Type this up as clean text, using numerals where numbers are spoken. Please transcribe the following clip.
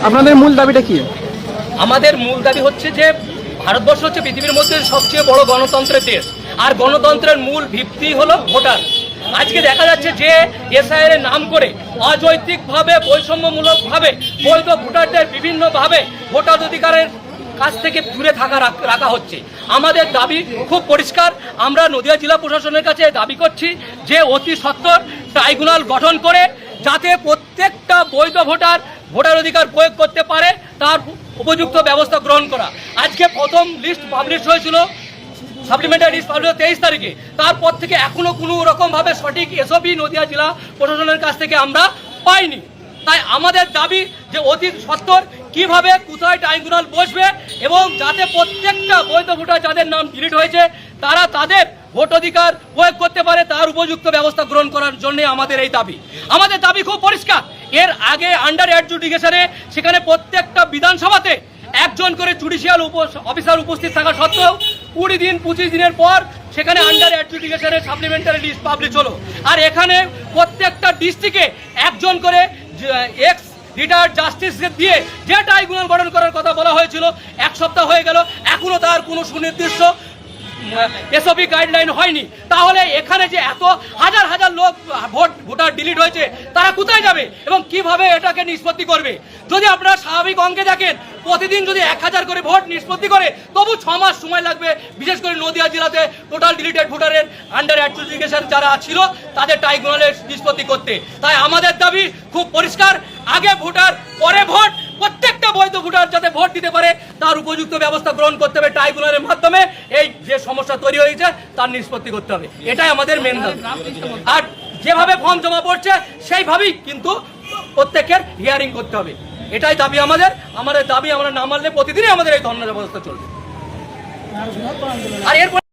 আপনাদের মূল দাবিটা কি? আমাদের মূল দাবি হচ্ছে যে ভারতবর্ষ হচ্ছে পৃথিবীর মধ্যে সবচেয়ে বড় গণতন্ত্রের দেশ, আর গণতন্ত্রের মূল ভিত্তি হলো ভোটার। আজকে দেখা যাচ্ছে যে এসআইআর এর নাম করে অযৌক্তিকভাবে বৈষম্যমূলকভাবে বৈধ ভোটারদের বিভিন্নভাবে ভোটাধিকারের কাছ থেকে দূরে রাখা হচ্ছে। আমাদের দাবি খুব পরিষ্কার, আমরা নদিয়া জেলা প্রশাসনের কাছে দাবি করছি যে অতি সত্বর ট্রাইব্যুনাল গঠন করে যাতে প্রত্যেকটা বৈধ ভোটার অধিকার প্রয়োগ করতে পারে তার উপযুক্ত ব্যবস্থা গ্রহণ করা। আজকে প্রথম লিস্ট পাবলিশ হয়েছিল, সাপ্লিমেন্টারি লিস্ট পাবলিশ 23 তারিখে, তারপর থেকে এখনো কোনো রকমভাবে সঠিক এসওপি নদিয়া জেলা প্রশাসনের কাছ থেকে আমরা পাইনি। তাই আমাদের দাবি যে অতি সত্বর কিভাবে কোথায় ট্রাইব্যুনাল বসবে এবং যাতে প্রত্যেকটা বৈধ ভোটার যাদের নাম ডিলিট হয়েছে তারা তাদের ভোট অধিকার প্রয়োগ করতে পারে তার উপযুক্ত ব্যবস্থা গ্রহণ করার জন্য আমাদের এই দাবি। আমাদের দাবি খুব পরিষ্কার, এর আগে আন্ডার অ্যাডজুডিকেশনে সেখানে প্রত্যেকটা বিধানসভাতে একজন করে জুডিশিয়াল অফিসার উপস্থিত থাকা সত্ত্বেও 20 দিন 25 দিনের পর সেখানে আন্ডার অ্যাডজুডিকেশনের সাপ্লিমেন্টারি লিস্ট পাবলিশ হলো। আর এখানে প্রত্যেকটা ডিস্ট্রিক্টে একজন করে এক্স রিটায়ার্ড জাস্টিসকে দিয়ে যে ট্রাইব্যুনাল গঠন করার কথা বলা হয়েছিল 1 সপ্তাহ হয়ে গেল, এখনো তার কোনো সুনির্দিষ্ট এসওপি গাইডলাইন হয়নি। তাহলে এখানে যে এত হাজার হাজার লোক ভোটার ডিলিট হয়েছে তারা কোথায় যাবে এবং কিভাবে এটাকে নিষ্পত্তি করবে? যদি আপনারা স্বাভাবিক অঙ্কে দেখেন, প্রতিদিন যদি 1000 করে ভোট নিষ্পত্তি করে তবু 6 মাস সময় লাগবে, বিশেষ করে নদিয়া জেলাতে টোটাল ডিলিটেড ভোটারের আন্ডার অ্যাডজুডিকেশন যারা ছিল তাদের ট্রাইব্যুনালের নিষ্পত্তি করতে। তাই আমাদের দাবি খুব পরিষ্কার, আগে ভোটার পরে ভোট, প্রত্যেকটা বৈধ ভোটার যাতে ভোট দিতে পারে তার উপযুক্ত ব্যবস্থা গ্রহণ করতে হবে, ট্রাইব্যুনালের মাধ্যমে এই যে সমস্যা তৈরি হয়েছে তার নিষ্পত্তি করতে হবে। এটাই আমাদের মেন দাবি। আর যেভাবে ফর্ম জমা পড়ছে সেইভাবেই কিন্তু প্রত্যেকের হিয়ারিং করতে হবে, এটাই দাবি আমাদের। আমাদের দাবি আমরা না মানলে প্রতিদিনই আমাদের এই ধর্ণা ব্যবস্থা চলবে। আর এরপর